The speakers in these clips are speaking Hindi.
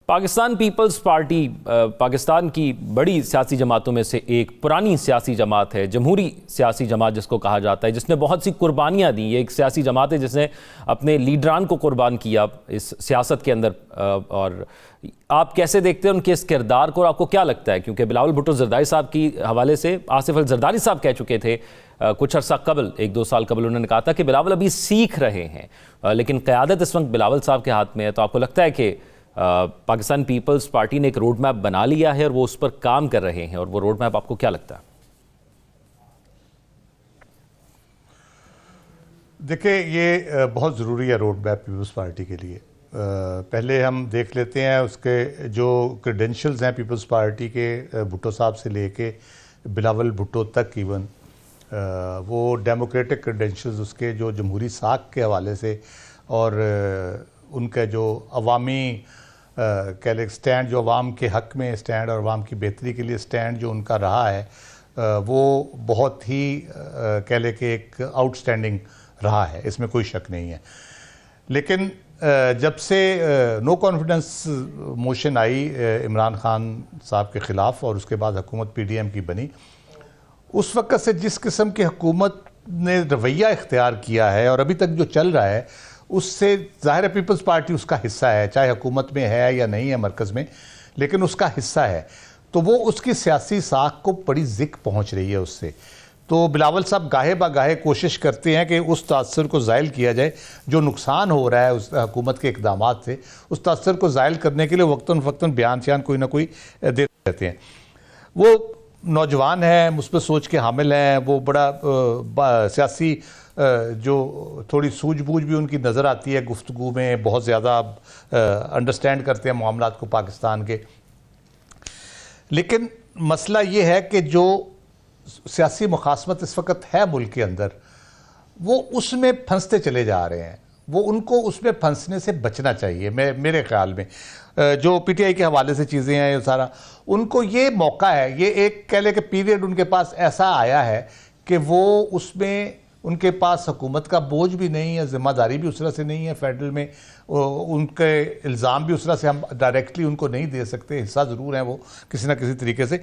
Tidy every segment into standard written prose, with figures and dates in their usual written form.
पाकिस्तान पीपल्स पार्टी पाकिस्तान की बड़ी सियासी जमातों में से एक पुरानी सियासी जमात है, जमहूरी सियासी जमात जिसको कहा जाता है, जिसने बहुत सी कुर्बानियाँ दी। ये एक सियासी जमात है जिसने अपने लीडरान को कुर्बान किया इस सियासत के अंदर। और आप कैसे देखते हैं उनके इस किरदार को और आपको क्या लगता है? क्योंकि बिलावल भुट्टो जरदारी साहब की हवाले से आसिफ अल जरदारी साहब कह चुके थे कुछ अर्सा कबल, 1-2 साल कबल, उन्होंने कहा था कि बिलावल अभी सीख रहे हैं, लेकिन क़यादत इस वक्त बिलावल साहब के हाथ में है। तो आपको लगता है कि पाकिस्तान पीपल्स पार्टी ने एक रोड मैप बना लिया है और वो उस पर काम कर रहे हैं, और वो रोड मैप आपको क्या लगता है? देखिए, ये बहुत ज़रूरी है रोड मैप पीपल्स पार्टी के लिए। पहले हम देख लेते हैं उसके जो क्रेडेंशियल्स हैं पीपल्स पार्टी के, भुट्टो साहब से लेके बिलावल भुट्टो तक इवन वो डेमोक्रेटिक क्रेडेंशियल्स उसके जो जमहूरी साख के हवाले से और उनका जो अवामी कह लें स्टैंड, जो अवाम के हक़ में स्टैंड और अवाम की बेहतरी के लिए स्टैंड जो उनका रहा है, वो बहुत ही कह लें कि एक आउटस्टैंडिंग रहा है, इसमें कोई शक नहीं है। लेकिन जब से नो कॉन्फिडेंस मोशन आई इमरान खान साहब के ख़िलाफ़ और उसके बाद हुकूमत PDM की बनी, उस वक़्त से जिस किस्म की हुकूमत ने रवैया इख्तियार किया है और अभी तक जो चल रहा है, उससे ज़ाहिर है पीपल्स पार्टी उसका हिस्सा है, चाहे हुकूमत में है या नहीं है मरकज़ में, लेकिन उसका हिस्सा है। तो वो उसकी सियासी साख को बड़ी ज़िक पहुँच रही है उससे। तो बिलावल साहब गाहे बागाहे कोशिश करते हैं कि उस तासर को ज़ायल किया जाए, जो नुकसान हो रहा है उस हुकूमत के इक़दामात से, उस तासर को ज़ायल करने के लिए वक्तन फ़क्तन बयान शान कोई ना कोई देते रहते हैं। वो नौजवान है, मुस्बत सोच के हामिल हैं, वो बड़ा सियासी जो थोड़ी सूझबूझ भी उनकी नज़र आती है गुफ्तगू में, बहुत ज़्यादा अंडरस्टैंड करते हैं मामलात को पाकिस्तान के। लेकिन मसला ये है कि जो सियासी मुखासमत इस वक्त है मुल्क के अंदर, वो उसमें फंसते चले जा रहे हैं। वो उनको उसमें फंसने से बचना चाहिए। मेरे ख्याल में जो PTI के हवाले से चीज़ें हैं, ये सारा उनको ये मौका है, ये एक कह लें कि पीरियड उनके पास ऐसा आया है कि वो उसमें उनके पास हुकूमत का बोझ भी नहीं है, ज़िम्मेदारी भी उस तरह से नहीं है फेडरल में, उनके इल्ज़ाम भी उस तरह से हम डायरेक्टली उनको नहीं दे सकते, हिस्सा ज़रूर हैं वो किसी ना किसी तरीके से,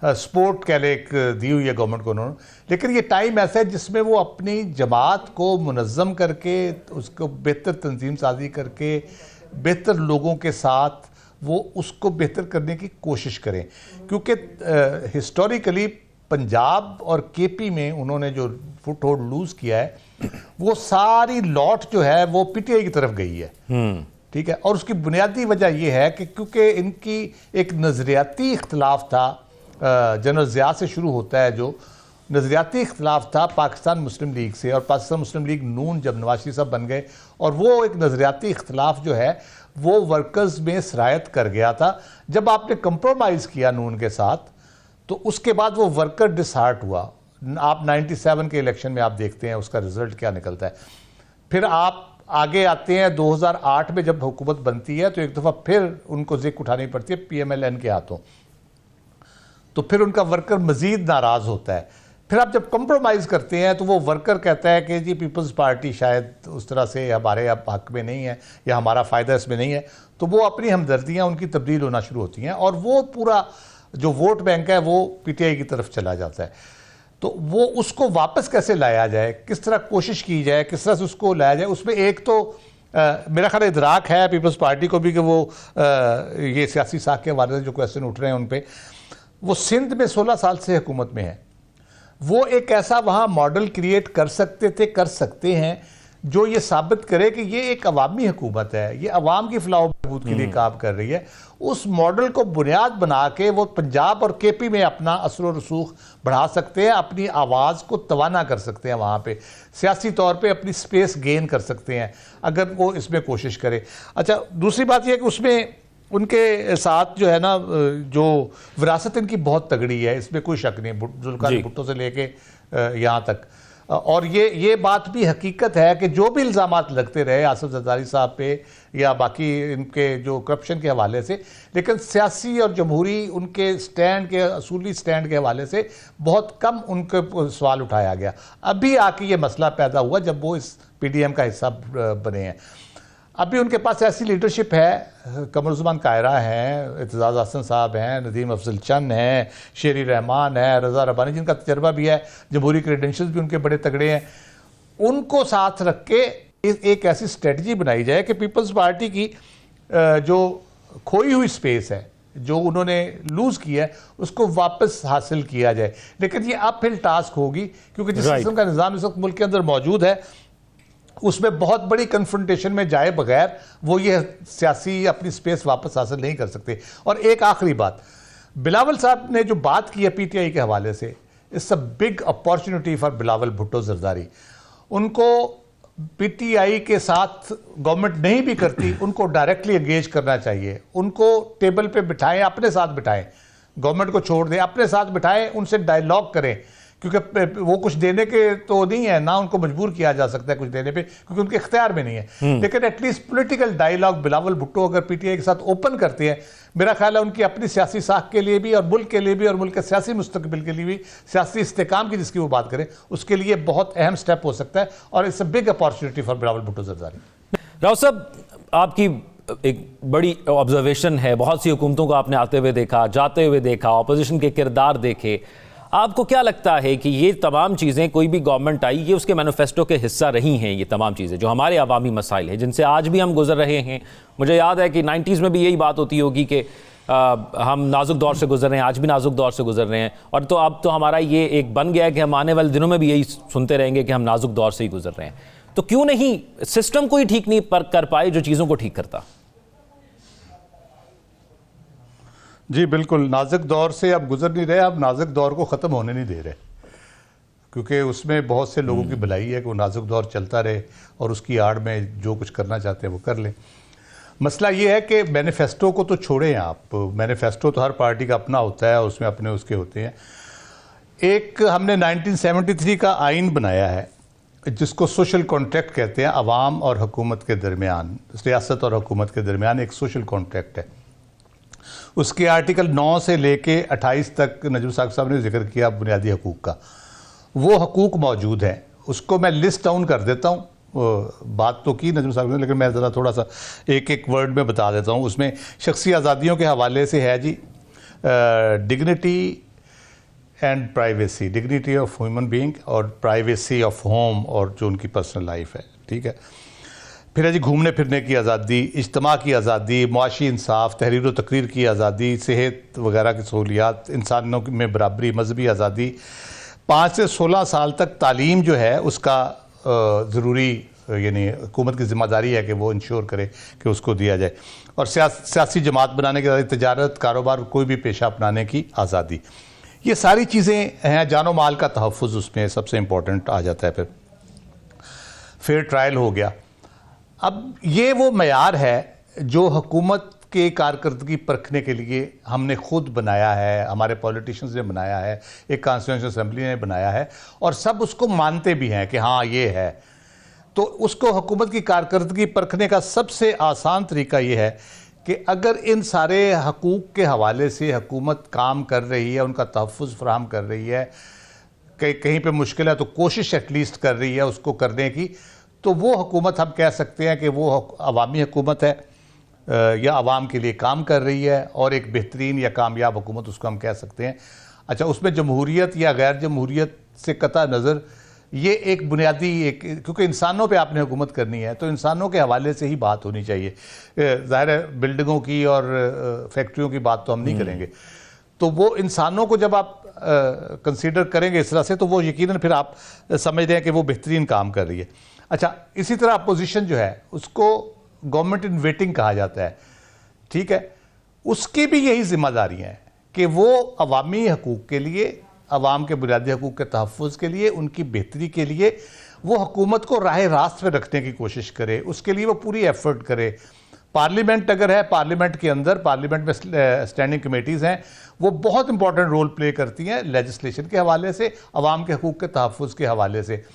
सपोर्ट कह लें एक दी हुई है गवर्नमेंट को उन्होंने। लेकिन ये टाइम ऐसा है जिसमें वो अपनी जमात को मुनज़्ज़म करके, उसको बेहतर तंजीम साजी करके, बेहतर लोगों के साथ वो उसको बेहतर करने की कोशिश करें। क्योंकि हिस्टोरिकली पंजाब और KP में उन्होंने जो फुट होल्ड लूज़ किया है, वो सारी लॉट जो है वो PTI की तरफ गई है। ठीक है, और उसकी बुनियादी वजह यह है कि क्योंकि इनकी एक नज़रियाती इख्तलाफ था, जनरल ज़िया से शुरू होता है, जो नज़रियाती इख्तलाफ था पाकिस्तान मुस्लिम लीग से, और पाकिस्तान मुस्लिम लीग नून जब नवाज शरीफ साहब बन गए, और वो एक नज़रियाती इख्तलाफ जो है वो वर्कर्स में सरायत कर गया था। जब आपने कंप्रोमाइज़ किया नून के साथ, तो उसके बाद वो वर्कर डिसहार्ट हुआ। आप 97 के इलेक्शन में आप देखते हैं उसका रिजल्ट क्या निकलता है। फिर आप आगे आते हैं 2008 में जब हुकूमत बनती है, तो एक दफ़ा फिर उनको ज़िक उठानी पड़ती है PMLN के हाथों, तो फिर उनका वर्कर मज़ीद नाराज़ होता है। फिर आप जब कंप्रोमाइज़ करते हैं तो वो वर्कर कहता है कि जी पीपल्स पार्टी शायद उस तरह से हमारे हक़ में नहीं है या हमारा फ़ायदा इसमें नहीं है, तो वो अपनी हमदर्दियाँ उनकी तब्दील होना शुरू होती हैं, और वो पूरा जो वोट बैंक है वो PTI की तरफ चला जाता है। तो वो उसको वापस कैसे लाया जाए, किस तरह कोशिश की जाए, किस तरह से उसको लाया जाए, उसमें एक तो मेरा ख्याल इदराक है पीपल्स पार्टी को भी कि वो ये सियासी साख के हवाले से जो क्वेश्चन उठ रहे हैं उन पर, वो सिंध में 16 साल से हुकूमत में है, वो एक ऐसा वहाँ मॉडल क्रिएट कर सकते हैं जो ये साबित करे कि ये एक अवामी हुकूमत है, ये अवाम की फलाह बहबूद के लिए काम कर रही है। उस मॉडल को बुनियाद बना के वो पंजाब और KP में अपना असर व रसूख बढ़ा सकते हैं, अपनी आवाज़ को तवाना कर सकते हैं, वहाँ पे सियासी तौर पे अपनी स्पेस गेन कर सकते हैं अगर वो इसमें कोशिश करे। अच्छा, दूसरी बात यह है कि उसमें उनके साथ जो है ना, जो विरासत इनकी बहुत तगड़ी है, इसमें कोई शक नहीं, जुल्फ़िकार भुट्टो से लेके यहाँ तक। और ये बात भी हकीकत है कि जो भी इल्ज़ामात लगते रहे आसिफ जरदारी साहब पे या बाकी इनके जो करप्शन के हवाले से, लेकिन सियासी और जमहूरी उनके स्टैंड के, असूली स्टैंड के हवाले से बहुत कम उनके सवाल उठाया गया। अभी आके ये मसला पैदा हुआ जब वो इस PDM का हिस्सा बने हैं। अभी उनके पास ऐसी लीडरशिप है, कमरुज़्ज़मान कायरा हैं, इत्तेज़ाज़ हसन साहब हैं, नदीम अफजल चंद हैं, शेरी रहमान है, रज़ा रब्बानी जिनका तजर्बा भी है, जमहूरी क्रेडेंशियल्स भी उनके बड़े तगड़े हैं। उनको साथ रख के एक ऐसी स्ट्रेटजी बनाई जाए कि पीपल्स पार्टी की जो खोई हुई स्पेस है, जो उन्होंने लूज़ किया है, उसको वापस हासिल किया जाए। लेकिन ये अपहिल टास्क होगी, क्योंकि जिस किस्म का निज़ाम इस वक्त मुल्क के अंदर मौजूद है, उसमें बहुत बड़ी कन्फ्रंटेशन में जाए बगैर वो ये सियासी अपनी स्पेस वापस हासिल नहीं कर सकते। और एक आखिरी बात, बिलावल साहब ने जो बात की है पीटीआई के हवाले से, it's a big opportunity for Bilawal Bhutto Zardari. उनको पीटीआई के साथ गवर्नमेंट नहीं भी करती, उनको डायरेक्टली एंगेज करना चाहिए। उनको टेबल पे बिठाएं, अपने साथ बिठाएं, गवर्नमेंट को छोड़ दें, अपने साथ बिठाएं, उनसे डायलॉग करें, क्योंकि वो कुछ देने के तो नहीं है ना, उनको मजबूर किया जा सकता है कुछ देने पे, क्योंकि उनके इख्तियार में नहीं है। लेकिन at least political dialogue Bilawal Bhutto अगर पीटीआई के साथ ओपन करते हैं, मेरा ख्याल है उनकी अपनी सियासी साख के लिए भी और मुल्क के लिए भी और मुल्क के सियासी मुस्तकबिल के लिए भी, सियासी इस्तेकाम की जिसकी वो बात करें, उसके लिए बहुत अहम स्टेप हो सकता है और it's a big opportunity for Bilawal Bhutto Zardari. Rao साहब, आपकी एक बड़ी ऑब्जर्वेशन है, बहुत सी हुकूमतों को आपने आते हुए देखा, जाते हुए देखा, ऑपोजिशन के किरदार देखे। आपको क्या लगता है कि ये तमाम चीज़ें, कोई भी गवर्नमेंट आई, ये उसके मैनिफेस्टो के हिस्सा रही हैं? ये तमाम चीज़ें जो हमारे अवामी मसाइल हैं, जिनसे आज भी हम गुजर रहे हैं। मुझे याद है कि 90s में भी यही बात होती होगी कि हम नाजुक दौर से गुजर रहे हैं, आज भी नाजुक दौर से गुजर रहे हैं, और तो अब तो हमारा ये एक बन गया है कि हम आने वाले दिनों में भी यही सुनते रहेंगे कि हम नाजुक दौर से ही गुजर रहे हैं। तो क्यों नहीं सिस्टम को ही ठीक नहीं कर पाए जो चीज़ों को ठीक करता? जी बिल्कुल, नाजुक दौर से अब गुजर नहीं रहे, अब नाजुक दौर को ख़त्म होने नहीं दे रहे, क्योंकि उसमें बहुत से लोगों की भलाई है कि वो नाजुक दौर चलता रहे और उसकी आड़ में जो कुछ करना चाहते हैं वो कर लें। मसला ये है कि मैनिफेस्टो को तो छोड़ें आप, मैनिफेस्टो तो हर पार्टी का अपना होता है और उसमें अपने उसके होते हैं। एक हमने 1973 का आइन बनाया है जिसको सोशल कॉन्ट्रैक्ट कहते हैं, अवाम और हुकूमत के दरमियान, रियासत और हुकूमत के दरमियान एक सोशल कॉन्ट्रैक्ट है। उसके आर्टिकल 9 से लेके 28 तक नजम साहब ने जिक्र किया बुनियादी हकूक़ का। वो हकूक़ मौजूद हैं, उसको मैं लिस्ट डाउन कर देता हूँ। बात तो की नजम साहब ने, लेकिन मैं ज़रा थोड़ा सा एक एक वर्ड में बता देता हूँ। उसमें शख्सी आज़ादियों के हवाले से है जी, dignity and privacy, dignity of human being और प्राइवेसी ऑफ होम और जो उनकी पर्सनल लाइफ है, ठीक है। फिर है जी घूमने फिरने की आज़ादी, इज्तिमा की आज़ादी, मुआशी इंसाफ, तहरीर व तकरीर की आज़ादी, सेहत वगैरह की सहूलियात, इंसानों में बराबरी, मजहबी आज़ादी, 5 से 16 साल तक तालीम जो है उसका ज़रूरी, यानी हुकूमत की ज़िम्मेदारी है कि वो इंश्योर करे कि उसको दिया जाए, और सियासी जमात बनाने की आज़ादी, तजारत, कारोबार, कोई भी पेशा अपनाने की आज़ादी। ये सारी चीज़ें हैं। जानो माल का तहफ़्फ़ुज़ उसमें सबसे इम्पोर्टेंट आ जाता है। फिर ट्रायल हो गया। अब ये वो मयार है जो हुकूमत के कारकर्दगी परखने के लिए हमने खुद बनाया है, हमारे पॉलिटिशियंस ने बनाया है, एक कॉन्स्टिट्यूएंसी असेंबली ने बनाया है, और सब उसको मानते भी हैं कि हाँ ये है। तो उसको हुकूमत की कारकर्दगी परखने का सबसे आसान तरीका ये है कि अगर इन सारे हकूक़ के हवाले से हुकूमत काम कर रही है, उनका तहफ़्फ़ुज़ फराहम कर रही है, कहीं पे मुश्किल है तो कोशिश एटलीस्ट कर रही है उसको करने की, तो वो हुकूमत हम कह सकते हैं कि वो अवामी हुकूमत है या अवाम के लिए काम कर रही है, और एक बेहतरीन या कामयाब हुकूमत उसको हम कह सकते हैं। अच्छा, उसमें जमहूरियत या गैर जमहूरियत से कता नज़र ये एक बुनियादी एक, क्योंकि इंसानों पे आपने हुकूमत करनी है तो इंसानों के हवाले से ही बात होनी चाहिए। ज़ाहिर है बिल्डिंगों की और फैक्ट्रियों की बात तो हम नहीं करेंगे, तो वो इंसानों को जब आप कंसीडर करेंगे इस तरह से, तो वो यकीनन फिर आप समझ रहे हैं कि वो बेहतरीन काम कर रही है। अच्छा, इसी तरह अपोजिशन जो है उसको गवर्नमेंट इन वेटिंग कहा जाता है, ठीक है। उसकी भी यही जिम्मेदारियाँ हैं कि वो अवामी हकूक़ के लिए, अवाम के बुनियादी हकूक़ के तहफ़्फ़ुज़ के लिए, उनकी बेहतरी के लिए वो हुकूमत को राह रास्त पे रखने की कोशिश करे, उसके लिए वो पूरी एफर्ट करे। पार्लियामेंट अगर है, पार्लियामेंट के अंदर, पार्लियामेंट में स्टैंडिंग कमेटीज़ हैं, वो बहुत इंपॉर्टेंट रोल प्ले करती हैं लेजिस्लेशन के हवाले से, अवाम के हकूक़ के तहफ़्फ़ुज़ के हवाले से।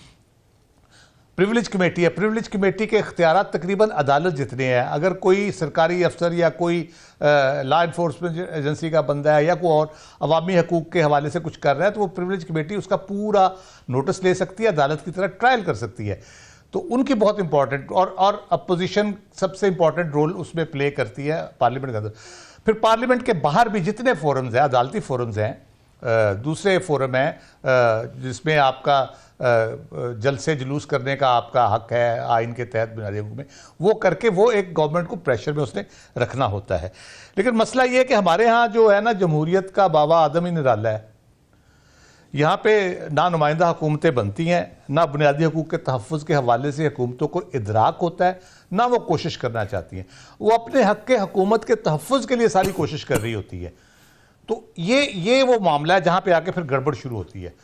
प्रिविलेज कमेटी है, प्रिविलेज कमेटी के इख्तियारात तकरीबन अदालत जितने हैं। अगर कोई सरकारी अफसर या कोई लॉ इन्फोर्समेंट एजेंसी का बंदा है या कोई और अवामी हकूक़ के हवाले से कुछ कर रहा है, तो वो प्रिविलेज कमेटी उसका पूरा नोटिस ले सकती है, अदालत की तरह ट्रायल कर सकती है। तो उनकी बहुत इंपॉर्टेंट और अपोजिशन सबसे इंपॉर्टेंट रोल उसमें प्ले करती है पार्लियामेंट के अंदर। फिर पार्लियामेंट के बाहर भी जितने फोरम्स हैं, अदालती फोरम्स हैं, दूसरे फोरम हैं जिसमें आपका जलसे जुलूस करने का आपका हक है आइन के तहत बुनियादी हकूक़ में, वो करके वो एक गवर्नमेंट को प्रेशर में उसने रखना होता है। लेकिन मसला ये है कि हमारे यहाँ जो है ना, जमहूरियत का बाबा आदम ही निराला है। यहाँ पे ना नुमाइंदा हुकूमतें बनती हैं, ना बुनियादी हकूक़ के तहफ़्फ़ुज़ के हवाले से हुकूमतों को इदराक होता है, ना वो कोशिश करना चाहती हैं। वो अपने हक़ के हुकूमत के तहफ़्फ़ुज़ के लिए सारी कोशिश कर रही होती है। तो ये वो मामला है जहाँ पे आके फिर गड़बड़ शुरू होती है।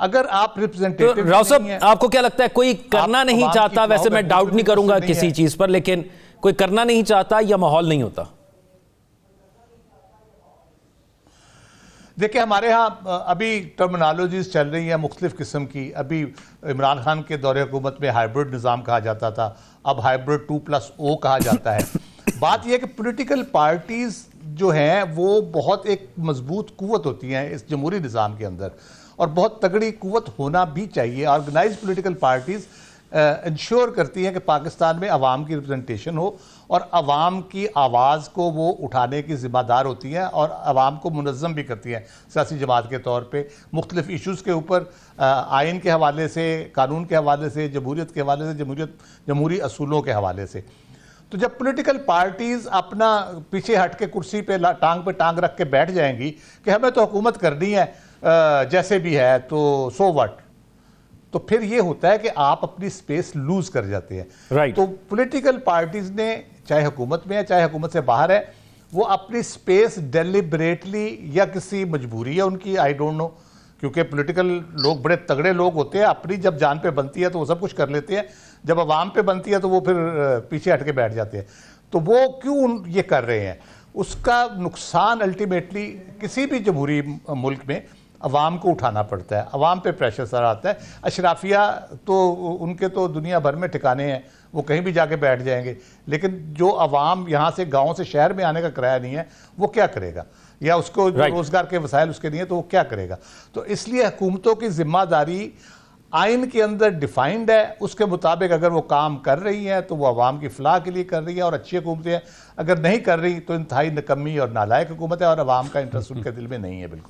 अगर आप रिप्रेजेंटेटिव राव साहब, आपको क्या लगता है कोई करना नहीं चाहता? वैसे मैं डाउट नहीं करूंगा किसी चीज पर, लेकिन कोई करना नहीं चाहता या माहौल नहीं होता? देखिए, हमारे यहाँ अभी टर्मिनोलॉजीज चल रही हैं मुख्तलिफ किस्म की। अभी इमरान खान के दौरे हुकूमत में हाइब्रिड निज़ाम कहा जाता था, अब हाइब्रिड 2+O कहा जाता है। बात यह है कि पॉलिटिकल पार्टीज़ जो हैं वो बहुत एक मजबूत कुव्वत होती हैं इस जमहूरी निज़ाम के अंदर, और बहुत तगड़ी कुव्वत होना भी चाहिए। ऑर्गेनाइज पॉलिटिकल पार्टीज़ इंश्योर करती हैं कि पाकिस्तान में अवाम की रिप्रेजेंटेशन हो और अवाम की आवाज़ को वो उठाने की ज़िम्मेदार होती हैं और अवाम को मुनज़्ज़म भी करती हैं सियासी जमात के तौर पे मुख्तलिफ इशूज़ के ऊपर, आइन के हवाले से, कानून के हवाले से, जमहूरियत के हवाले से, जमहूरी असूलों के हवाले से। तो जब पॉलिटिकल पार्टीज़ अपना पीछे हट के कुर्सी पे टांग रख के बैठ जाएंगी कि हमें तो हुकूमत करनी है जैसे भी है, तो सो व्हाट, तो फिर ये होता है कि आप अपनी स्पेस लूज कर जाते हैं। Right. तो पॉलिटिकल पार्टीज ने, चाहे हुकूमत में है चाहे हुकूमत से बाहर है, वो अपनी स्पेस डेलिबरेटली या किसी मजबूरी है उनकी, आई डोंट नो, क्योंकि पॉलिटिकल लोग बड़े तगड़े लोग होते हैं, अपनी जब जान पे बनती है तो वो सब कुछ कर लेते हैं, जब अवाम पे बनती है तो वो फिर पीछे हट के बैठ जाते हैं। तो वो क्यों ये कर रहे हैं? उसका नुकसान अल्टीमेटली किसी भी जमहूरी मुल्क में अवाम को उठाना पड़ता है, अवाम पे प्रेशर सर आता है। अशराफिया तो उनके तो दुनिया भर में ठिकाने हैं, वो कहीं भी जाके बैठ जाएंगे, लेकिन जो अवाम यहाँ से गांव से शहर में आने का किराया नहीं है वो क्या करेगा, या उसको रोजगार के वसाइल उसके नहीं है तो वो क्या करेगा? तो इसलिए हुकूमतों की जिम्मेदारी आइन के अंदर डिफाइंड है, उसके मुताबिक अगर वो काम कर रही हैं तो वो अवाम की फलाह के लिए कर रही है और अच्छी हुकूमतें हैं, अगर नहीं कर रही तो इंतहाई निकम्मी और नालायक हुकूमत है और अवाम का इंटरेस्ट उनके दिल में नहीं है। बिल्कुल।